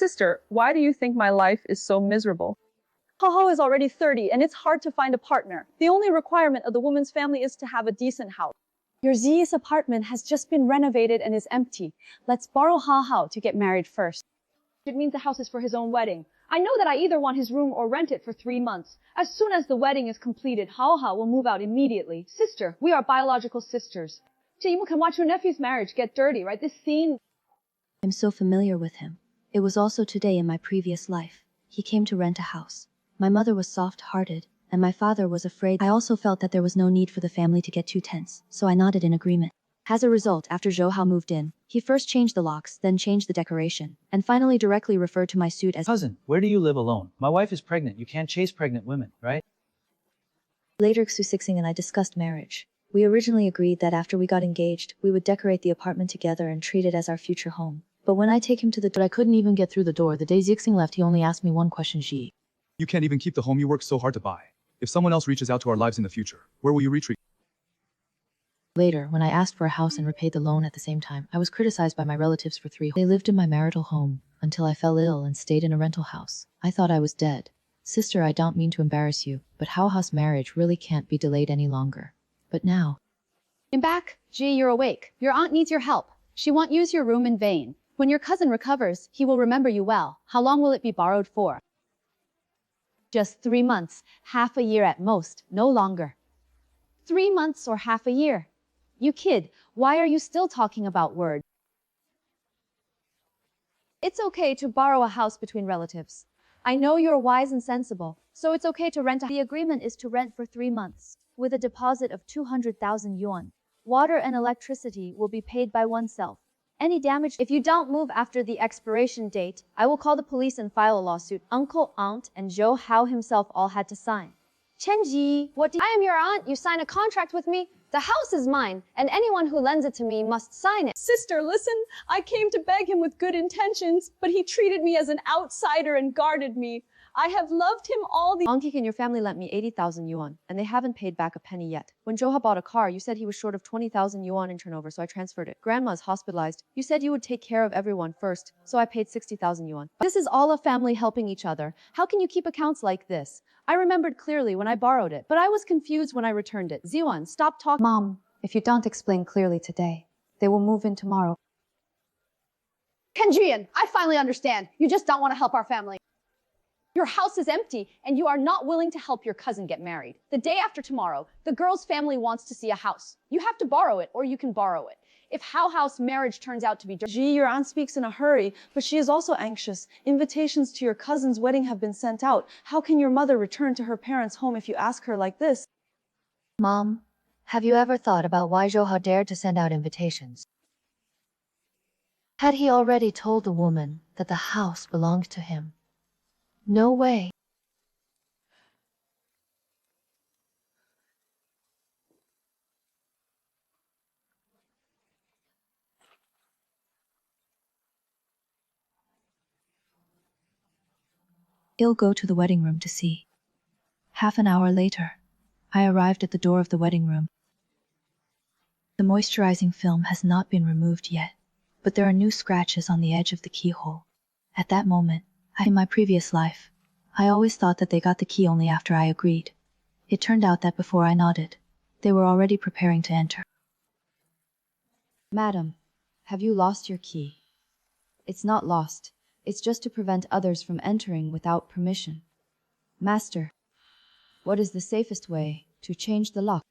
Sister, why do you think my life is so miserable? Haohao is already 30 and it's hard to find a partner. The only requirement of the woman's family is to have a decent house. Your Zhiyi's apartment has just been renovated and is empty. Let's borrow Haohao to get married first. It means the house is for his own wedding. I know that I either want his room or rent it for 3 months. As soon as the wedding is completed, Haohao will move out immediately. Sister, we are biological sisters. Zhiyi can watch your nephew's marriage get dirty, right? This scene. I'm so familiar with him. It was also today in my previous life. He came to rent a house. My mother was soft-hearted, and my father was afraid. I also felt that there was no need for the family to get too tense, so I nodded in agreement. As a result, after Haohao moved in, he first changed the locks, then changed the decoration, and finally directly referred to my suit as Cousin, where do you live alone? My wife is pregnant. You can't chase pregnant women, right? Later Xu Sixing and I discussed marriage. We originally agreed that after we got engaged, we would decorate the apartment together and treat it as our future home. But when I take him to the door, But I couldn't even get through the door. The day Zixing left, he only asked me one question, Zhiyi. You can't even keep the home you worked so hard to buy. If someone else reaches out to our lives in the future, where will you retreat? Later, when I asked for a house and repaid the loan at the same time, I was criticized by my relatives for 3 They lived in my marital home until I fell ill and stayed in a rental house. I thought I was dead. Sister, I don't mean to embarrass you, but Haohao's marriage really can't be delayed any longer. But now... I'm back. Zhiyi, you're awake. Your aunt needs your help. She won't use your room in vain. When your cousin recovers, he will remember you well. How long will it be borrowed for? Just 3 months, half a year at most, no longer. 3 months or half a year? You kid, why are you still talking about words? It's okay to borrow a house between relatives. I know you're wise and sensible, so it's okay to rent a... The agreement is to rent for 3 months, with a deposit of 200,000 yuan. Water and electricity will be paid by oneself. Any damage... If you don't move after the expiration date, I will call the police and file a lawsuit. Uncle, aunt, and Haohao himself all had to sign. Zhiyi, what do you... I am your aunt. You sign a contract with me. The house is mine, and anyone who lends it to me must sign it. Sister, listen, I came to beg him with good intentions, but he treated me as an outsider and guarded me. I have loved him all the... Ankik and your family lent me 80,000 yuan, and they haven't paid back a penny yet. When Haohao bought a car, you said he was short of 20,000 yuan in turnover, so I transferred it. Grandma's hospitalized. You said you would take care of everyone first, so I paid 60,000 yuan. This is all a family helping each other. How can you keep accounts like this? I remembered clearly when I borrowed it, but I was confused when I returned it. Ziwan, stop talking. Mom, if you don't explain clearly today, they will move in tomorrow. Kenjian, I finally understand. You just don't want to help our family. Your house is empty, and you are not willing to help your cousin get married. The day after tomorrow, the girl's family wants to see a house. You have to borrow it, or you can borrow it. If Haohao's marriage turns out to be... Zhiyi, your aunt speaks in a hurry, but she is also anxious. Invitations to your cousin's wedding have been sent out. How can your mother return to her parents' home if you ask her like this? Mom, have you ever thought about why Haohao dared to send out invitations? Had he already told the woman that the house belonged to him? No way. He'll go to the wedding room to see. Half an hour later, I arrived at the door of the wedding room. The moisturizing film has not been removed yet, but there are new scratches on the edge of the keyhole. At that moment, in my previous life, I always thought that they got the key only after I agreed. It turned out that before I nodded, they were already preparing to enter. Madam, have you lost your key? It's not lost. It's just to prevent others from entering without permission. Master, what is the safest way to change the lock?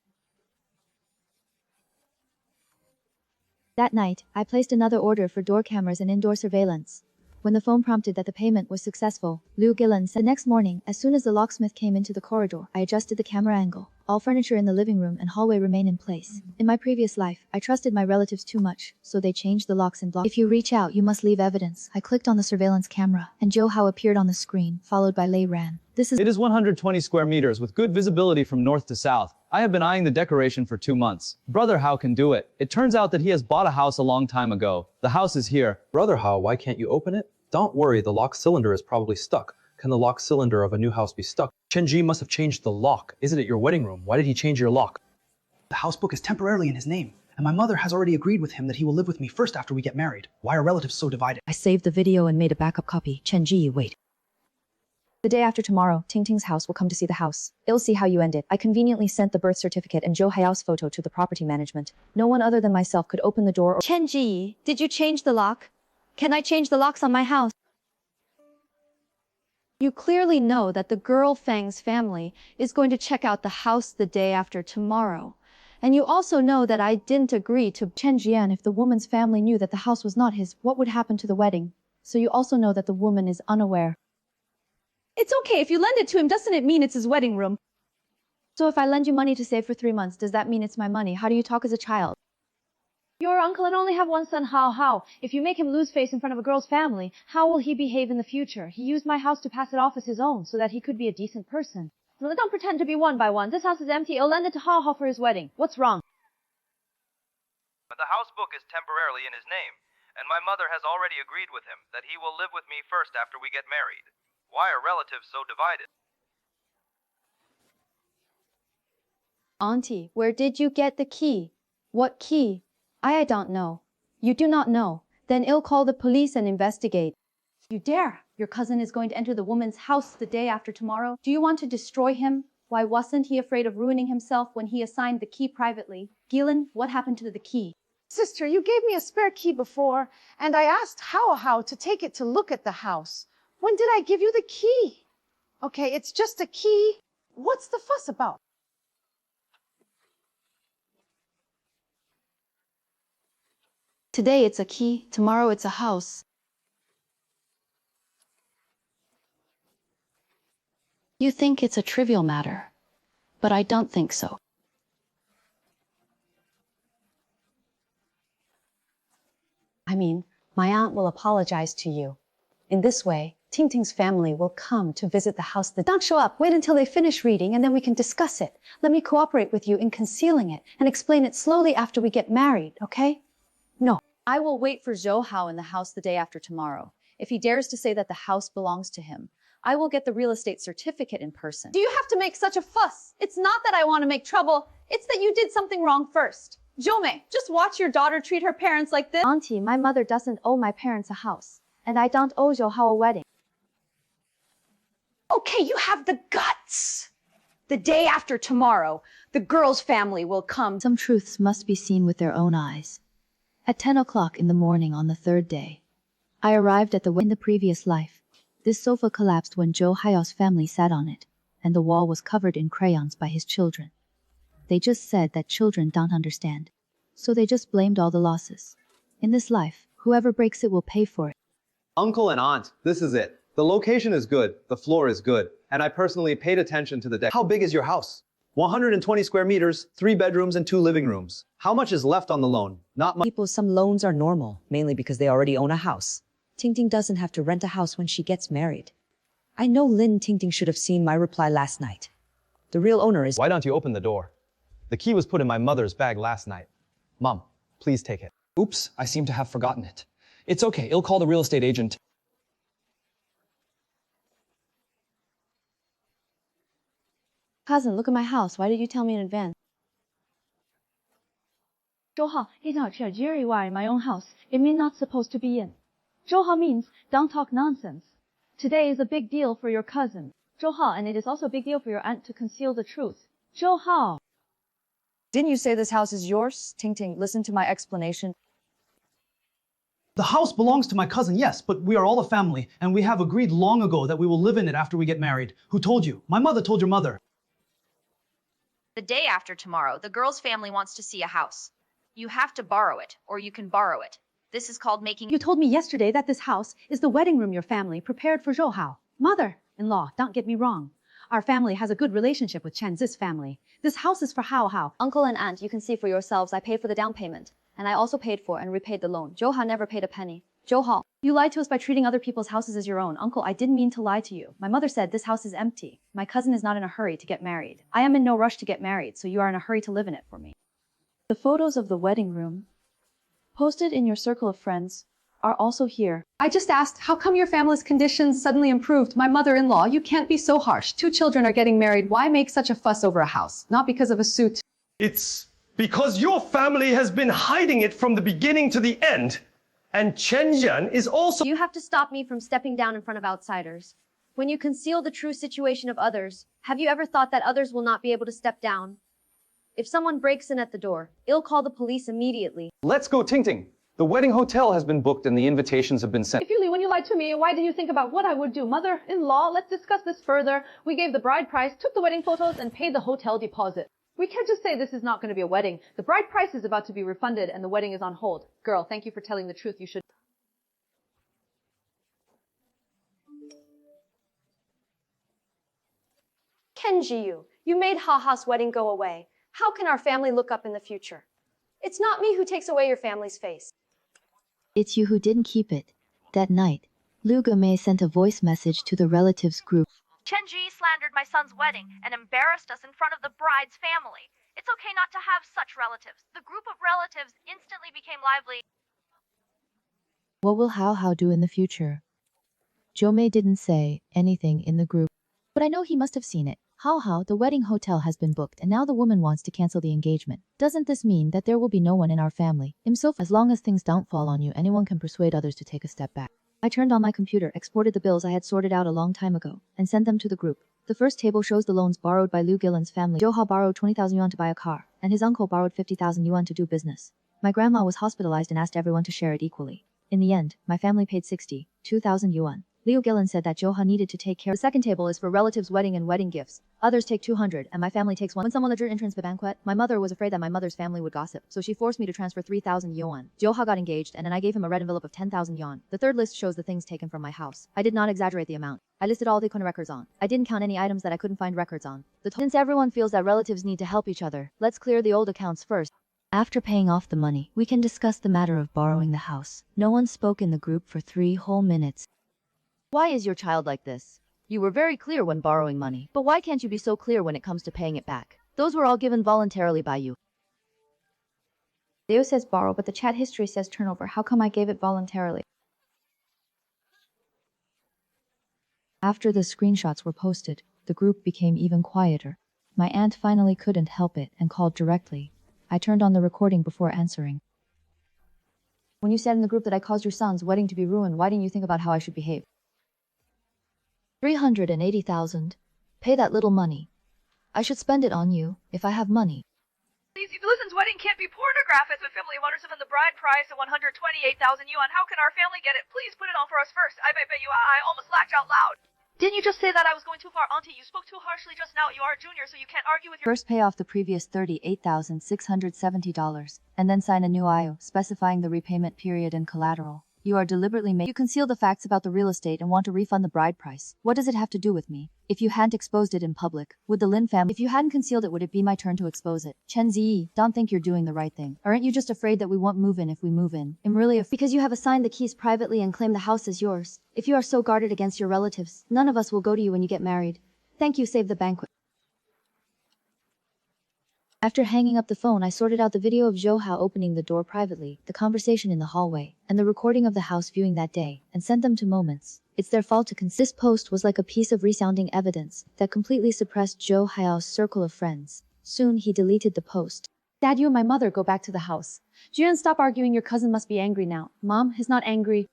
That night, I placed another order for door cameras and indoor surveillance. When the phone prompted that the payment was successful, Liu Gillen said the next morning, as soon as the locksmith came into the corridor, I adjusted the camera angle. All furniture in the living room and hallway remain in place. In my previous life, I trusted my relatives too much, so they changed the locks and blocks. If you reach out, you must leave evidence. I clicked on the surveillance camera, and Haohao appeared on the screen, followed by Lei Ran. It is 120 square meters with good visibility from north to south. I have been eyeing the decoration for 2 months. Brother Hao can do it. It turns out that he has bought a house a long time ago. The house is here. Brother Hao, why can't you open it? Don't worry, the lock cylinder is probably stuck. Can the lock cylinder of a new house be stuck? Zhiyi must have changed the lock. Isn't it your wedding room? Why did he change your lock? The house book is temporarily in his name, And my mother has already agreed with him that he will live with me first after we get married. Why are relatives so divided? I saved the video and made a backup copy. Zhiyi, wait. The day after tomorrow, Tingting's house will come to see the house. It'll see how you ended. I conveniently sent the birth certificate and Haohao's photo to the property management. No one other than myself could open the door or— Zhiyi, did you change the lock? Can I change the locks on my house? You clearly know that the girl Fang's family is going to check out the house the day after tomorrow. And you also know that I didn't agree to— Chen Jian, if the woman's family knew that the house was not his, what would happen to the wedding? So you also know that the woman is unaware. It's okay, if you lend it to him, doesn't it mean it's his wedding room? So if I lend you money to save for 3 months, does that mean it's my money? How do you talk as a child? Your uncle and only have one son, Haohao. If you make him lose face in front of a girl's family, how will he behave in the future? He used my house to pass it off as his own, so that he could be a decent person. Now, don't pretend to be one by one. This house is empty. I'll lend it to Haohao for his wedding. What's wrong? But the house book is temporarily in his name, and my mother has already agreed with him that he will live with me first after we get married. Why are relatives so divided? Auntie, where did you get the key? What key? I don't know. You do not know. Then I'll call the police and investigate. You dare! Your cousin is going to enter the woman's house the day after tomorrow. Do you want to destroy him? Why wasn't he afraid of ruining himself when he assigned the key privately? Gilin, what happened to the key? Sister, you gave me a spare key before, and I asked Haohao to take it to look at the house. When did I give you the key? Okay, it's just a key. What's the fuss about? Today it's a key, tomorrow it's a house. You think it's a trivial matter, but I don't think so. I mean, my aunt will apologize to you. In this way, Tingting's family will come to visit the house. Don't show up. Wait until they finish reading and then we can discuss it. Let me cooperate with you in concealing it and explain it slowly after we get married, okay? No. I will wait for Haohao in the house the day after tomorrow. If he dares to say that the house belongs to him, I will get the real estate certificate in person. Do you have to make such a fuss? It's not that I want to make trouble. It's that you did something wrong first. Jome, just watch your daughter treat her parents like this. Auntie, my mother doesn't owe my parents a house. And I don't owe Haohao a wedding. Okay, you have the guts. The day after tomorrow, the girl's family will come. Some truths must be seen with their own eyes. At 10 o'clock in the morning on the third day, I arrived at the in the previous life. This sofa collapsed when Haohao's family sat on it, and the wall was covered in crayons by his children. They just said that children don't understand. So they just blamed all the losses. In this life, whoever breaks it will pay for it. Uncle and aunt, this is it. The location is good, the floor is good, and I personally paid attention to the deck. How big is your house? 120 square meters, 3 bedrooms and 2 living rooms. How much is left on the loan? Not much. Some loans are normal, mainly because they already own a house. Tingting doesn't have to rent a house when she gets married. I know Lin Tingting should have seen my reply last night. The real owner is— Why don't you open the door? The key was put in my mother's bag last night. Mom, please take it. Oops, I seem to have forgotten it. It's okay, I'll call the real estate agent. Cousin, look at my house. Why did you tell me in advance? Haohao, it's not Zhiyi why in my own house. It means not supposed to be in. Haohao means don't talk nonsense. Today is a big deal for your cousin, Haohao, and it is also a big deal for your aunt to conceal the truth. Haohao. Didn't you say this house is yours? Tingting, listen to my explanation. The house belongs to my cousin, yes, but we are all a family, and we have agreed long ago that we will live in it after we get married. Who told you? My mother told your mother. The day after tomorrow, the girl's family wants to see a house. You have to borrow it, or you can borrow it. This is called making— You told me yesterday that this house is the wedding room your family prepared for Haohao. Mother-in-law, don't get me wrong. Our family has a good relationship with Chen's family. This house is for Haohao. Uncle and aunt, you can see for yourselves I paid for the down payment. And I also paid for and repaid the loan. Haohao never paid a penny. Haohao, you lied to us by treating other people's houses as your own. Uncle, I didn't mean to lie to you. My mother said this house is empty. My cousin is not in a hurry to get married. I am in no rush to get married, so you are in a hurry to live in it for me. The photos of the wedding room, posted in your circle of friends, are also here. I just asked, how come your family's conditions suddenly improved? My mother-in-law, you can't be so harsh. 2 children are getting married. Why make such a fuss over a house? Not because of a suit. It's Because your family has been hiding it from the beginning to the end. And Chen Jian is also— You have to stop me from stepping down in front of outsiders. When you conceal the true situation of others, have you ever thought that others will not be able to step down? If someone breaks in at the door, I'll call the police immediately. Let's go, Ting Ting. The wedding hotel has been booked and the invitations have been sent. Yuli, when you lied to me, why did you think about what I would do? Mother-in-law, let's discuss this further. We gave the bride price, took the wedding photos, and paid the hotel deposit. We can't just say this is not going to be a wedding. The bride price is about to be refunded and the wedding is on hold. Girl, thank you for telling the truth. You should. Ken Zhiyi, you made Haohao's wedding go away. How can our family look up in the future? It's not me who takes away your family's face. It's you who didn't keep it. That night, Lu Gamei sent a voice message to the relatives group. Chen Zhiyi slandered my son's wedding and embarrassed us in front of the bride's family. It's okay not to have such relatives. The group of relatives instantly became lively. What will Haohao do in the future? Jomei didn't say anything in the group, but I know he must have seen it. Haohao, the wedding hotel has been booked and now the woman wants to cancel the engagement. Doesn't this mean that there will be no one in our family? As long as things don't fall on you, anyone can persuade others to take a step back. I turned on my computer, exported the bills I had sorted out a long time ago, and sent them to the group. The first table shows the loans borrowed by Liu Gillen's family. Haohao borrowed 20,000 yuan to buy a car, and his uncle borrowed 50,000 yuan to do business. My grandma was hospitalized and asked everyone to share it equally. In the end, my family paid 62,000 yuan. Liu Gillen said that Joha needed to take care. The second table is for relatives' wedding and wedding gifts. Others take 200, and my family takes 1. When someone entered entrance the banquet, my mother was afraid that my mother's family would gossip, so she forced me to transfer 3,000 yuan. Joha got engaged, and then I gave him a red envelope of 10,000 yuan. The third list shows the things taken from my house. I did not exaggerate the amount. I listed all the records on. I didn't count any items that I couldn't find records on. Since everyone feels that relatives need to help each other, let's clear the old accounts first. After paying off the money, we can discuss the matter of borrowing the house. No one spoke in the group for 3 whole minutes. Why is your child like this? You were very clear when borrowing money, but why can't you be so clear when it comes to paying it back? Those were all given voluntarily by you. Leo says borrow, but the chat history says turnover. How come I gave it voluntarily? After the screenshots were posted, the group became even quieter. My aunt finally couldn't help it and called directly. I turned on the recording before answering. When you said in the group that I caused your son's wedding to be ruined, why didn't you think about how I should behave? 380,000. Pay that little money. I should spend it on you, if I have money. Listen's wedding can't be pornograph as the family wants to fund the bride price at 128,000 yuan. How can our family get it? Please put it on for us first. I bet you I almost laughed out loud. Didn't you just say that I was going too far, Auntie? You spoke too harshly just now. You are a junior, so you can't argue with your— First pay off the previous $38,670, and then sign a new IO, specifying the repayment period and collateral. You are deliberately You conceal the facts about the real estate and want to refund the bride price. What does it have to do with me? If you hadn't exposed it in public, would the Lin family— If you hadn't concealed it, would it be my turn to expose it? Chen Zhiyi, don't think you're doing the right thing. Aren't you just afraid that we won't move in if we move in? I'm really Because you have assigned the keys privately and claim the house as yours. If you are so guarded against your relatives, none of us will go to you when you get married. Thank you, save the banquet. After hanging up the phone, I sorted out the video of Haohao opening the door privately, the conversation in the hallway, and the recording of the house viewing that day, and sent them to Moments. It's their fault to This post was like a piece of resounding evidence that completely suppressed Haohao's circle of friends. Soon he deleted the post. Dad, you and my mother go back to the house. Jian, stop arguing. Your cousin must be angry now. Mom, he's not angry.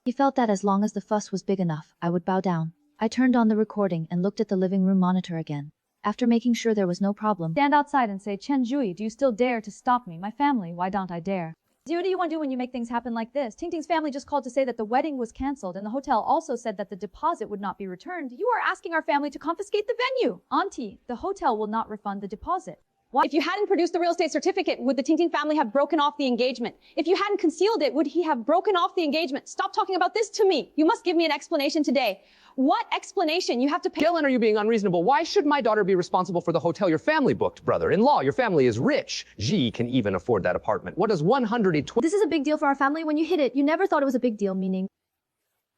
He felt that as long as the fuss was big enough, I would bow down. I turned on the recording and looked at the living room monitor again. After making sure there was no problem, Stand outside and say, Chen Zhiyi, do you still dare to stop me? My family, why don't I dare? What do you want to do when you make things happen like this? Tingting's family just called to say that the wedding was cancelled and the hotel also said that the deposit would not be returned. You are asking our family to confiscate the venue. Auntie, the hotel will not refund the deposit. Why? If you hadn't produced the real estate certificate, would the Tingting family have broken off the engagement? If you hadn't concealed it, would he have broken off the engagement? Stop talking about this to me. You must give me an explanation today. What explanation? You have to pay— Gillen, are you being unreasonable? Why should my daughter be responsible for the hotel your family booked, brother-in-law? Your family is rich. Zhiyi can even afford that apartment. What does 120— This is a big deal for our family. When you hit it, you never thought it was a big deal, meaning—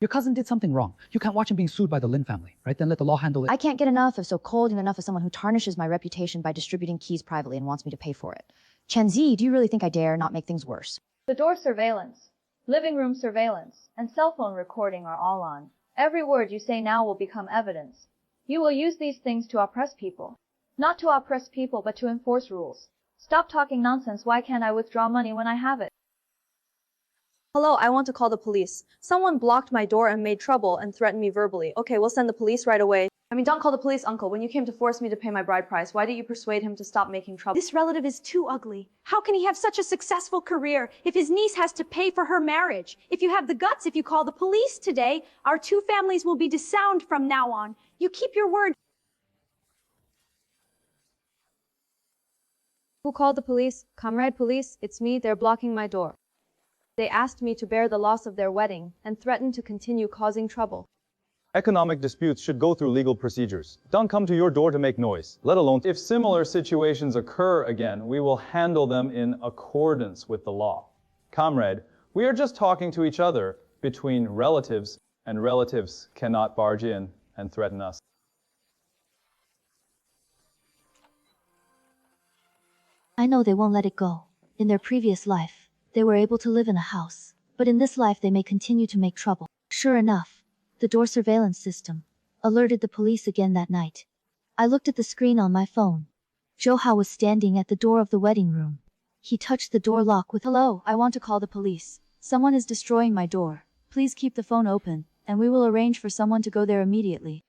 Your cousin did something wrong. You can't watch him being sued by the Lin family, right? Then let the law handle it. I can't get enough of so cold and enough of someone who tarnishes my reputation by distributing keys privately and wants me to pay for it. Chen Zhiyi, do you really think I dare not make things worse? The door surveillance, living room surveillance, and cell phone recording are all on. Every word you say now will become evidence. You will use these things to oppress people. Not to oppress people, but to enforce rules. Stop talking nonsense. Why can't I withdraw money when I have it? Hello, I want to call the police. Someone blocked my door and made trouble and threatened me verbally. Okay, we'll send the police right away. I mean, don't call the police, uncle. When you came to force me to pay my bride price, why didn't you persuade him to stop making trouble? This relative is too ugly. How can he have such a successful career if his niece has to pay for her marriage? If you have the guts, if you call the police today, our two families will be dissound from now on. You keep your word. Who called the police? Comrade police, it's me. They're blocking my door. They asked me to bear the loss of their wedding and threatened to continue causing trouble. Economic disputes should go through legal procedures. Don't come to your door to make noise, let alone if similar situations occur again, we will handle them in accordance with the law. Comrade, we are just talking to each other between relatives, and relatives cannot barge in and threaten us. I know they won't let it go. In their previous life, they were able to live in a house, but in this life they may continue to make trouble. Sure enough, the door surveillance system alerted the police again that night. I looked at the screen on my phone. Haohao was standing at the door of the wedding room. He touched the door lock with, "Hello, I want to call the police. Someone is destroying my door. Please keep the phone open, and we will arrange for someone to go there immediately."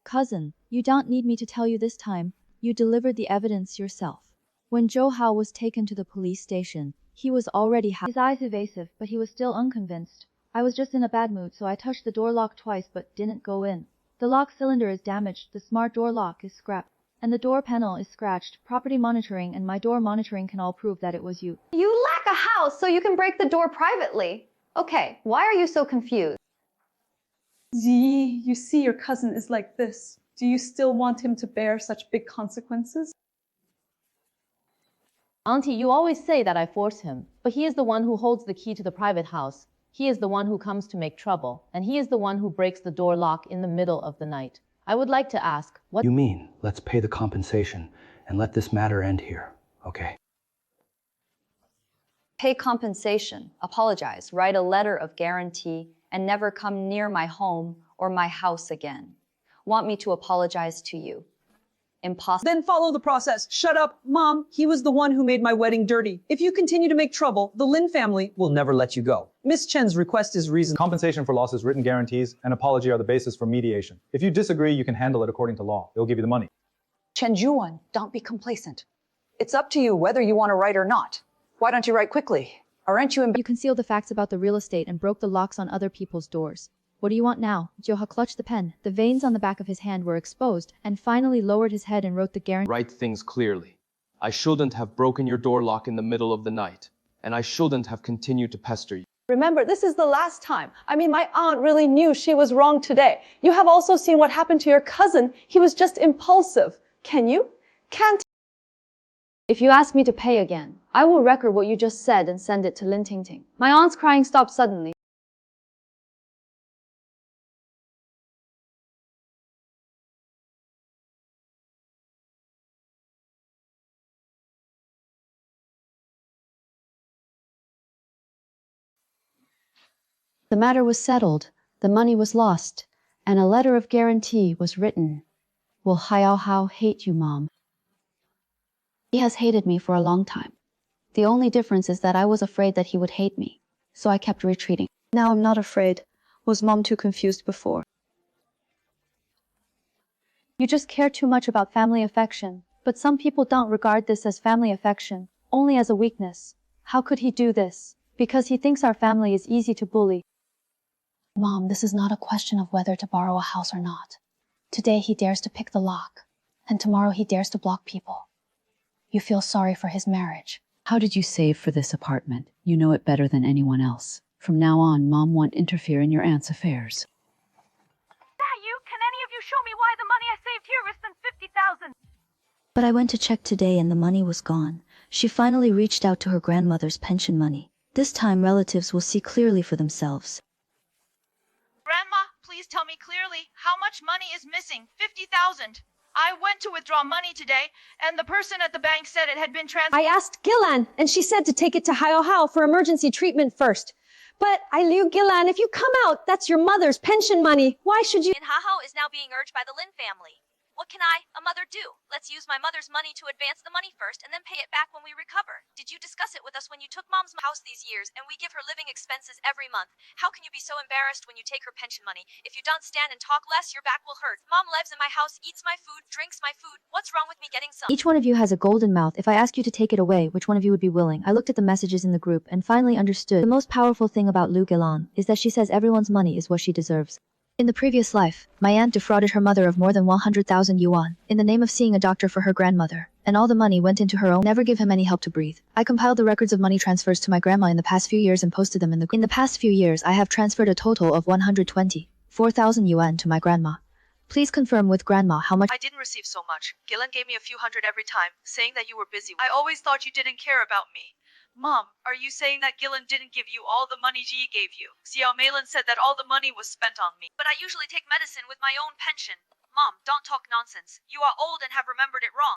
Cousin, you don't need me to tell you this time. You delivered the evidence yourself. When Haohao was taken to the police station, he was already his eyes evasive, but he was still unconvinced. I was just in a bad mood, so I touched the door lock twice but didn't go in. The lock cylinder is damaged, the smart door lock is scrapped, and the door panel is scratched. Property monitoring and my door monitoring can all prove that it was you. You lack a house so you can break the door privately. Okay, why are you so confused? Zhiyi, you see your cousin is like this. Do you still want him to bear such big consequences? Auntie, you always say that I force him, but he is the one who holds the key to the private house. He is the one who comes to make trouble, and he is the one who breaks the door lock in the middle of the night. I would like to ask, what— You mean, let's pay the compensation and let this matter end here, okay? Pay compensation, apologize, write a letter of guarantee, and never come near my home or my house again. Want me to apologize to you? Impossible. Then follow the process. Shut up. Mom, he was the one who made my wedding dirty. If you continue to make trouble, the Lin family will never let you go. Miss Chen's request is reasonable. Compensation for losses, written guarantees, and apology are the basis for mediation. If you disagree, you can handle it according to law. They'll give you the money. Chen Juan, don't be complacent. It's up to you whether you want to write or not. Why don't you write quickly? Aren't you You concealed the facts about the real estate and broke the locks on other people's doors. What do you want now? Haohao clutched the pen. The veins on the back of his hand were exposed, and finally lowered his head and wrote the guarantee. Write things clearly. I shouldn't have broken your door lock in the middle of the night, and I shouldn't have continued to pester you. Remember, this is the last time. I mean, my aunt really knew she was wrong today. You have also seen what happened to your cousin. He was just impulsive. Can you? Can't. If you ask me to pay again, I will record what you just said and send it to Lin Tingting. My aunt's crying stopped suddenly. The matter was settled, the money was lost, and a letter of guarantee was written. Will Haohao hate you, Mom? He has hated me for a long time. The only difference is that I was afraid that he would hate me, so I kept retreating. Now I'm not afraid. Was Mom too confused before? You just care too much about family affection, but some people don't regard this as family affection, only as a weakness. How could he do this? Because he thinks our family is easy to bully. Mom, this is not a question of whether to borrow a house or not. Today he dares to pick the lock, and tomorrow he dares to block people. You feel sorry for his marriage. How did you save for this apartment? You know it better than anyone else. From now on, Mom won't interfere in your aunt's affairs. Is that you? Can any of you show me why the money I saved here is than 50,000? But I went to check today and the money was gone. She finally reached out to her grandmother's pension money. This time relatives will see clearly for themselves. Grandma, please tell me clearly, how much money is missing? 50,000. I went to withdraw money today, and the person at the bank said it had been transferred. I asked Gilan, and she said to take it to Haohao for emergency treatment first. But I knew Gilan, if you come out, that's your mother's pension money. Why should you— Haohao is now being urged by the Lin family. What can I, a mother, do? Let's use my mother's money to advance the money first and then pay it back when we recover. Did you discuss it with us when you took mom's house these years and we give her living expenses every month? How can you be so embarrassed when you take her pension money? If you don't stand and talk less, your back will hurt. Mom lives in my house, eats my food, drinks my food. What's wrong with me getting some? Each one of you has a golden mouth. If I ask you to take it away, which one of you would be willing? I looked at the messages in the group and finally understood. The most powerful thing about Lu Gilan is that she says everyone's money is what she deserves. In the previous life, my aunt defrauded her mother of more than 100,000 yuan in the name of seeing a doctor for her grandmother, and all the money went into her own. Never give him any help to breathe. I compiled the records of money transfers to my grandma in the past few years and posted them in the past few years I have transferred a total of 124,000 yuan to my grandma. Please confirm with grandma how much. I didn't receive so much. Gillen gave me a few hundred every time, saying that you were busy. I always thought you didn't care about me. Mom, are you saying that Gillen didn't give you all the money Zhiyi gave you? Xiao Meilin said that all the money was spent on me. But I usually take medicine with my own pension. Mom, don't talk nonsense. You are old and have remembered it wrong.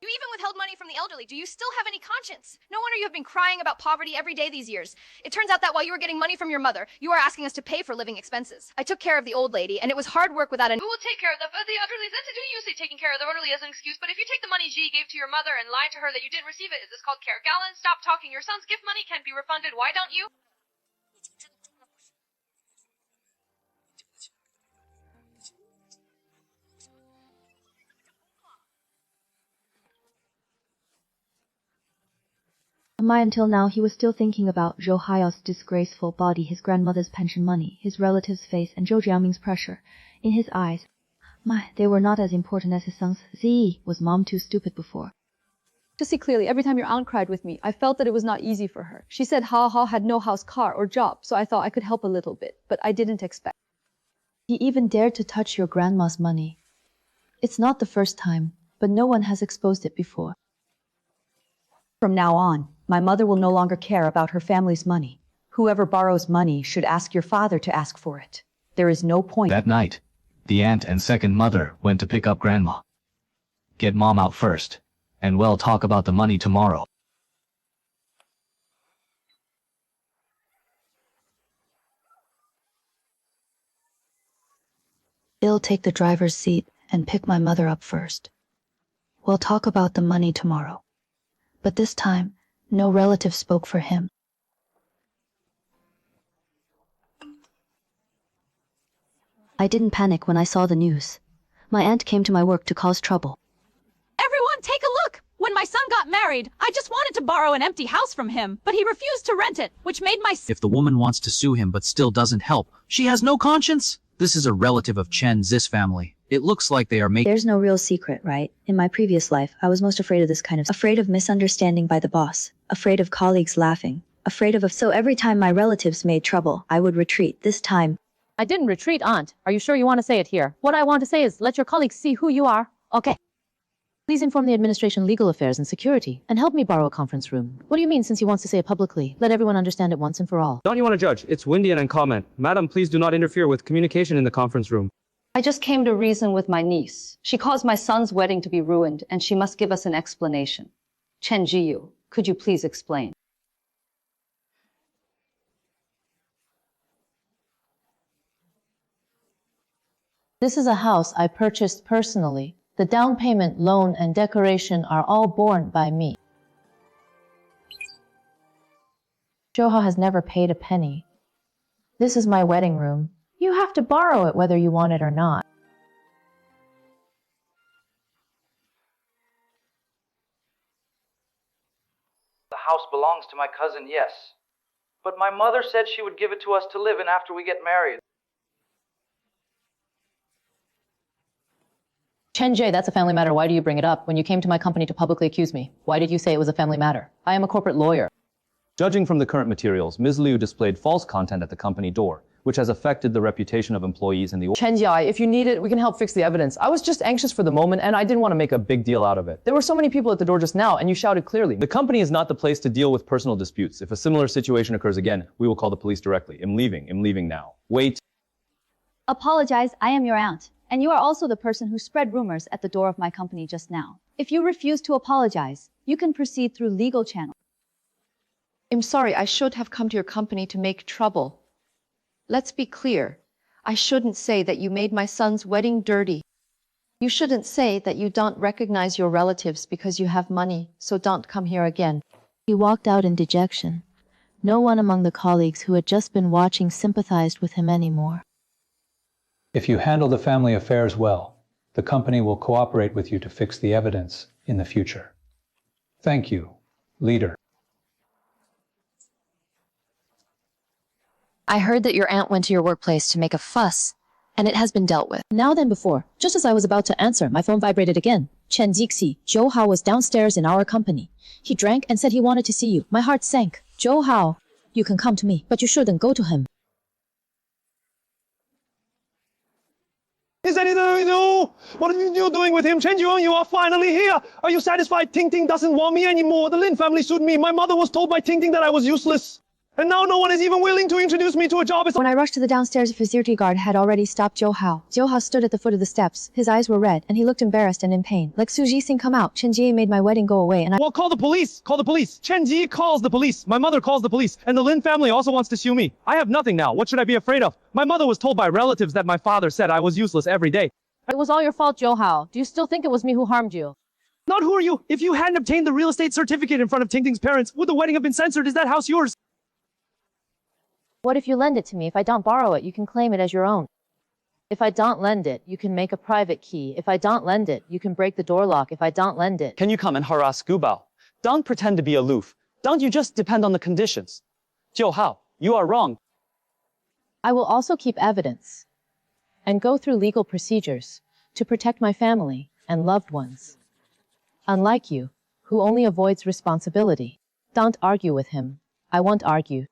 You even withheld money from the elderly. Do you still have any conscience? No wonder you have been crying about poverty every day these years. It turns out that while you were getting money from your mother, you are asking us to pay for living expenses. I took care of the old lady, and it was hard work without Who will take care of the elderly? Do you say taking care of the elderly as an excuse? But if you take the money Zhiyi gave to your mother and lie to her that you didn't receive it, is this called care? Galen, stop talking. Your son's gift money can't be refunded. Why don't you? Until now he was still thinking about Zhou Haiyao's disgraceful body, his grandmother's pension money, his relative's face, and Zhou Jiangming's pressure in his eyes. They were not as important as his sons. Zhiyi, was mom too stupid before? To see clearly, every time your aunt cried with me, I felt that it was not easy for her. She said Haohao had no house, car, or job, so I thought I could help a little bit, but I didn't expect. He even dared to touch your grandma's money. It's not the first time, but no one has exposed it before. From now on, my mother will no longer care about her family's money. Whoever borrows money should ask your father to ask for it. There is no point. That night, the aunt and second mother went to pick up grandma. Get mom out first, and we'll talk about the money tomorrow. Bill, take the driver's seat and pick my mother up first. We'll talk about the money tomorrow. But this time, no relative spoke for him. I didn't panic when I saw the news. My aunt came to my work to cause trouble. Everyone, take a look! When my son got married, I just wanted to borrow an empty house from him, but he refused to rent it, which made my... If the woman wants to sue him but still doesn't help, she has no conscience? This is a relative of Chen Zi's family. It looks like they are making... There's no real secret, right? In my previous life, I was most afraid of this kind of... Afraid of misunderstanding by the boss. Afraid of colleagues laughing. Afraid of... So every time my relatives made trouble, I would retreat. This time... I didn't retreat, aunt. Are you sure you want to say it here? What I want to say is let your colleagues see who you are. Okay. Please inform the administration, legal affairs, and security, and help me borrow a conference room. What do you mean since he wants to say it publicly? Let everyone understand it once and for all. Don't you want to judge? It's windy and uncomment. Madam, please do not interfere with communication in the conference room. I just came to reason with my niece. She caused my son's wedding to be ruined, and she must give us an explanation. Chen Zhiyi, could you please explain? This is a house I purchased personally. The down payment, loan, and decoration are all borne by me. Haohao has never paid a penny. This is my wedding room. You have to borrow it whether you want it or not. The house belongs to my cousin, yes. But my mother said she would give it to us to live in after we get married. Chen Zhiyi, that's a family matter. Why do you bring it up? When you came to my company to publicly accuse me, why did you say it was a family matter? I am a corporate lawyer. Judging from the current materials, Ms. Liu displayed false content at the company door, which has affected the reputation of employees in the... Chen Zhiyi, if you need it, we can help fix the evidence. I was just anxious for the moment, and I didn't want to make a big deal out of it. There were so many people at the door just now, and you shouted clearly. The company is not the place to deal with personal disputes. If a similar situation occurs again, we will call the police directly. I'm leaving now. Wait. Apologize, I am your aunt. And you are also the person who spread rumors at the door of my company just now. If you refuse to apologize, you can proceed through legal channels. I'm sorry, I should have come to your company to make trouble. Let's be clear. I shouldn't say that you made my son's wedding dirty. You shouldn't say that you don't recognize your relatives because you have money, so don't come here again. He walked out in dejection. No one among the colleagues who had just been watching sympathized with him anymore. If you handle the family affairs well, the company will cooperate with you to fix the evidence in the future. Thank you, leader. I heard that your aunt went to your workplace to make a fuss, and it has been dealt with. Now then before, just as I was about to answer, my phone vibrated again. Chen Zixi, Haohao was downstairs in our company. He drank and said he wanted to see you. My heart sank. Haohao, you can come to me, but you shouldn't go to him. Is anything new? What are you doing with him? Chen Yuan, you are finally here. Are you satisfied? Ting Ting doesn't want me anymore. The Lin family sued me. My mother was told by Ting Ting that I was useless. And now no one is even willing to introduce me to a job. When I rushed to the downstairs, a security guard had already stopped Haohao. Haohao stood at the foot of the steps. His eyes were red, and he looked embarrassed and in pain. Like Su Jixing come out, Chen Zhiyi made my wedding go away, and I— Well, call the police. Call the police. Chen Ji calls the police. My mother calls the police. And the Lin family also wants to sue me. I have nothing now. What should I be afraid of? My mother was told by relatives that my father said I was useless every day. It was all your fault, Haohao. Do you still think it was me who harmed you? Not who are you? If you hadn't obtained the real estate certificate in front of Ting Ting's parents, would the wedding have been censored? Is that house yours? What if you lend it to me? If I don't borrow it, you can claim it as your own. If I don't lend it, you can make a private key. If I don't lend it, you can break the door lock. If I don't lend it— Can you come and harass Gubao? Don't pretend to be aloof. Don't you just depend on the conditions. Haohao, you are wrong. I will also keep evidence and go through legal procedures to protect my family and loved ones. Unlike you, who only avoids responsibility. Don't argue with him. I won't argue.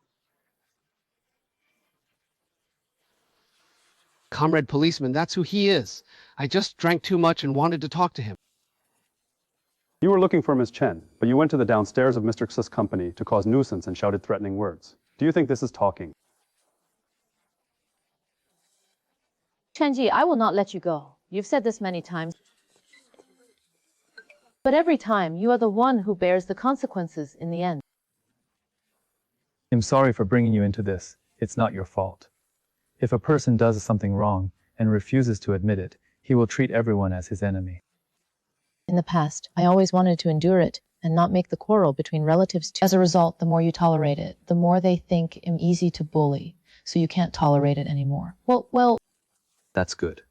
Comrade policeman, that's who he is. I just drank too much and wanted to talk to him. You were looking for Miss Chen, but you went to the downstairs of Mr. X's company to cause nuisance and shouted threatening words. Do you think this is talking? Chenji, I will not let you go. You've said this many times. But every time, you are the one who bears the consequences in the end. I'm sorry for bringing you into this. It's not your fault. If a person does something wrong and refuses to admit it, he will treat everyone as his enemy. In the past, I always wanted to endure it and not make the quarrel between relatives too. As a result, the more you tolerate it, the more they think I'm easy to bully, so you can't tolerate it anymore. Well. That's good.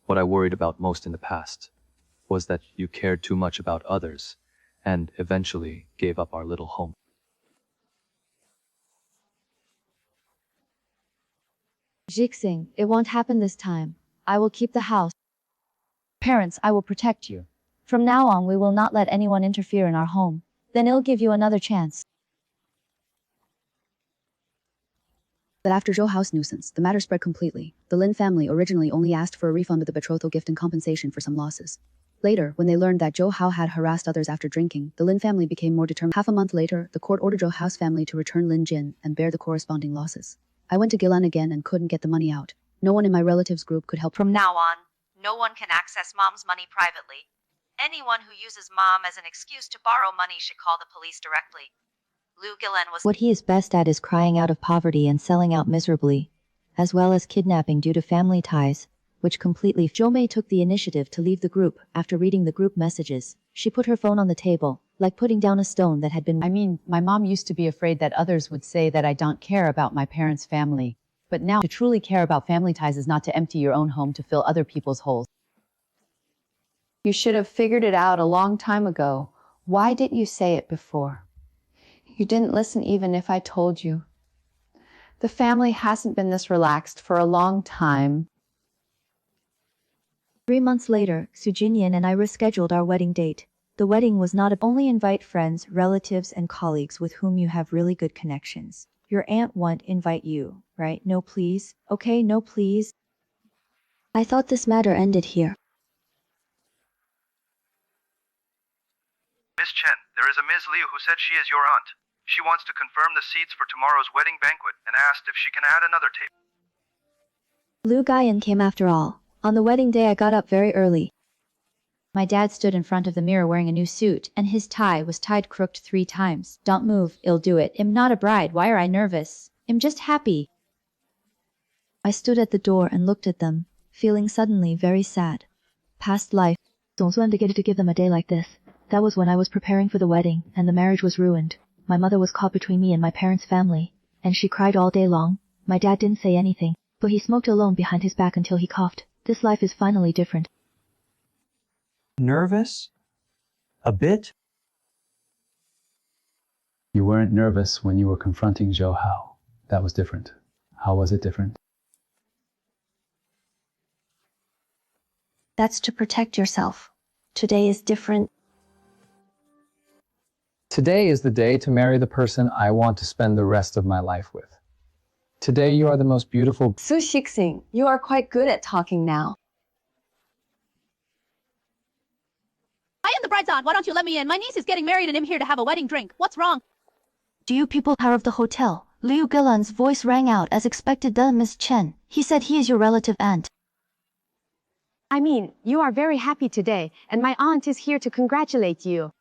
What I worried about most in the past was that you cared too much about others and eventually gave up our little home. Jixing, it won't happen this time. I will keep the house. Parents, I will protect you. From now on, we will not let anyone interfere in our home. Then I'll give you another chance. But after Haohao's nuisance, the matter spread completely. The Lin family originally only asked for a refund of the betrothal gift and compensation for some losses. Later, when they learned that Haohao had harassed others after drinking, the Lin family became more determined. Half a month later, the court ordered Haohao's family to return Lin Jin and bear the corresponding losses. I went to Gilan again and couldn't get the money out. No one in my relatives group could help. From now on, no one can access mom's money privately. Anyone who uses mom as an excuse to borrow money should call the police directly. Liu Gilan was— What he is best at is crying out of poverty and selling out miserably, as well as kidnapping due to family ties, which completely— Zhou Mei took the initiative to leave the group. After reading the group messages, she put her phone on the table, like putting down a stone that had been— I mean, my mom used to be afraid that others would say that I don't care about my parents' family. But now, to truly care about family ties is not to empty your own home to fill other people's holes. You should have figured it out a long time ago. Why didn't you say it before? You didn't listen even if I told you. The family hasn't been this relaxed for a long time. 3 months later, Su Jinyan and I rescheduled our wedding date. The wedding was not only invite friends, relatives, and colleagues with whom you have really good connections. Your aunt won't invite you, right? No, please. Okay, no, please. I thought this matter ended here. Miss Chen, there is a Ms. Liu who said she is your aunt. She wants to confirm the seats for tomorrow's wedding banquet and asked if she can add another table. Liu Gaiyan came after all. On the wedding day I got up very early. My dad stood in front of the mirror wearing a new suit, and his tie was tied crooked 3 times. Don't move, I'll do it. I'm not a bride, why are I nervous? I'm just happy. I stood at the door and looked at them, feeling suddenly very sad. Past life. 总算 to get to give them a day like this. That was when I was preparing for the wedding, and the marriage was ruined. My mother was caught between me and my parents' family, and she cried all day long. My dad didn't say anything, but he smoked alone behind his back until he coughed. This life is finally different. Nervous? A bit? You weren't nervous when you were confronting Haohao. That was different. How was it different? That's to protect yourself. Today is different. Today is the day to marry the person I want to spend the rest of my life with. Today you are the most beautiful. Su Shixing, you are quite good at talking now. I am the bride's aunt. Why don't you let me in? My niece is getting married and I'm here to have a wedding drink. What's wrong? Do you people are of the hotel? Liu Gilan's voice rang out as expected. Miss Chen. He said he is your relative aunt. I mean, you are very happy today, and my aunt is here to congratulate you.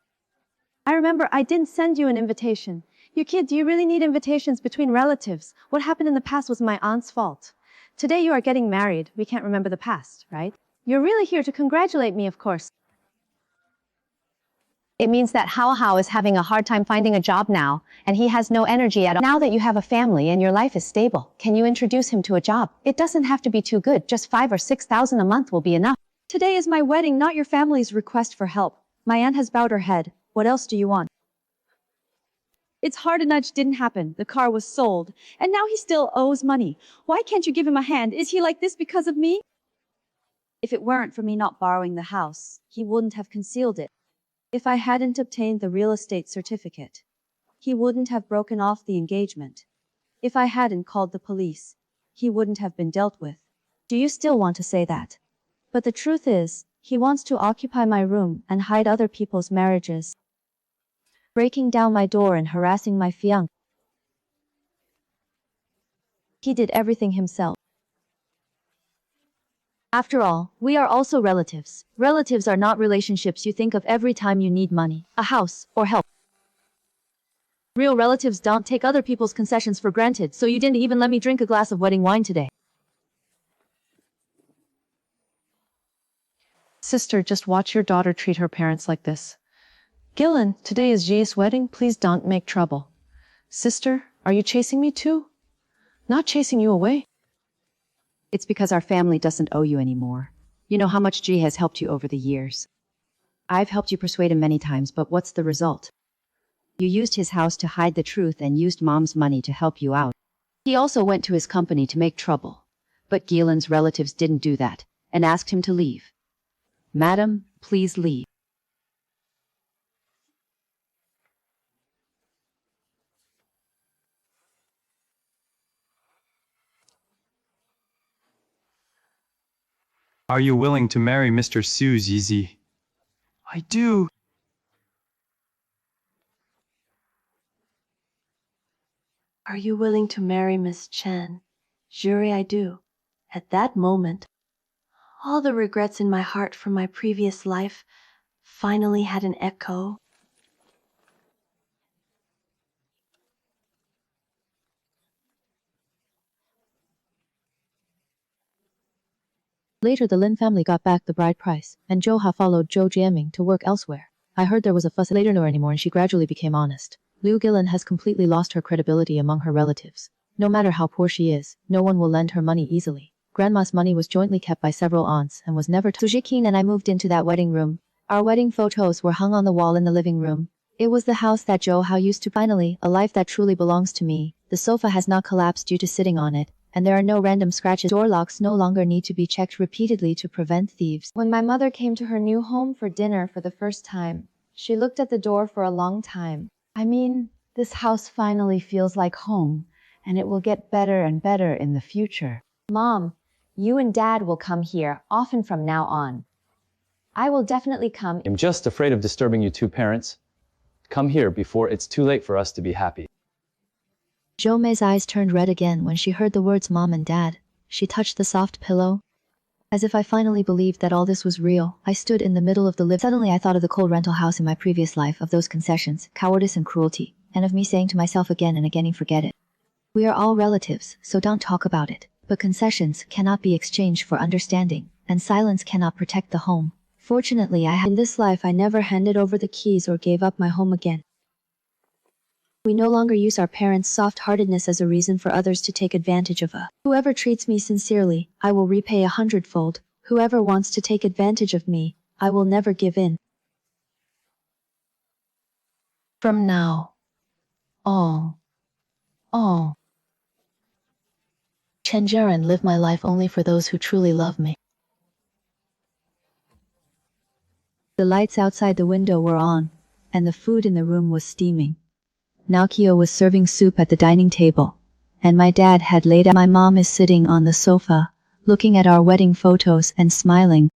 I remember I didn't send you an invitation. You kid, do you really need invitations between relatives? What happened in the past was my aunt's fault. Today you are getting married. We can't remember the past, right? You're really here to congratulate me, of course. It means that Haohao is having a hard time finding a job now, and he has no energy at all. Now that you have a family and your life is stable, can you introduce him to a job? It doesn't have to be too good, just 5,000 or 6,000 a month will be enough. Today is my wedding, not your family's request for help. My aunt has bowed her head. What else do you want? It's hard a nudge didn't happen. The car was sold, and now he still owes money. Why can't you give him a hand? Is he like this because of me? If it weren't for me not borrowing the house, he wouldn't have concealed it. If I hadn't obtained the real estate certificate, he wouldn't have broken off the engagement. If I hadn't called the police, he wouldn't have been dealt with. Do you still want to say that? But the truth is, he wants to occupy my room and hide other people's marriages, breaking down my door and harassing my fiancé. He did everything himself. After all, we are also relatives. Relatives are not relationships you think of every time you need money, a house, or help. Real relatives don't take other people's concessions for granted, so you didn't even let me drink a glass of wedding wine today. Sister, just watch your daughter treat her parents like this. Gilan, today is Zhiyi's wedding. Please don't make trouble. Sister, are you chasing me too? Not chasing you away. It's because our family doesn't owe you anymore. You know how much Zhiyi has helped you over the years. I've helped you persuade him many times, but what's the result? You used his house to hide the truth and used Mom's money to help you out. He also went to his company to make trouble. But Gilan's relatives didn't do that, and asked him to leave. Madam, please leave. Are you willing to marry Mr. Su, Zhiyi? I do. Are you willing to marry Miss Chen? Zhiyi, I do. At that moment, all the regrets in my heart from my previous life finally had an echo. Later the Lin family got back the bride price, and Haohao followed Zhou Jiaming to work elsewhere. I heard there was a fuss later nor anymore and she gradually became honest. Liu Gilan has completely lost her credibility among her relatives. No matter how poor she is, no one will lend her money easily. Grandma's money was jointly kept by several aunts and was never Su Zhiqin and I moved into that wedding room. Our wedding photos were hung on the wall in the living room. It was the house that Haohao used to. Finally, a life that truly belongs to me. The sofa has not collapsed due to sitting on it, and there are no random scratches. Door locks no longer need to be checked repeatedly to prevent thieves. When my mother came to her new home for dinner for the first time, she looked at the door for a long time. I mean, this house finally feels like home, and it will get better and better in the future. Mom, you and Dad will come here often from now on. I will definitely come. I'm just afraid of disturbing you two parents. Come here before it's too late for us to be happy. Zhou Mei's eyes turned red again when she heard the words Mom and Dad. She touched the soft pillow. As if I finally believed that all this was real, I stood in the middle of the living. Suddenly I thought of the cold rental house in my previous life, of those concessions, cowardice and cruelty, and of me saying to myself again and again, forget it. We are all relatives, so don't talk about it. But concessions cannot be exchanged for understanding, and silence cannot protect the home. Fortunately, in this life I never handed over the keys or gave up my home again. We no longer use our parents' soft-heartedness as a reason for others to take advantage of us. Whoever treats me sincerely, I will repay 100-fold. Whoever wants to take advantage of me, I will never give in. From now, all, Chenjaran, live my life only for those who truly love me. The lights outside the window were on, and the food in the room was steaming. Naokio was serving soup at the dining table, and my dad had laid out. My mom is sitting on the sofa, looking at our wedding photos and smiling.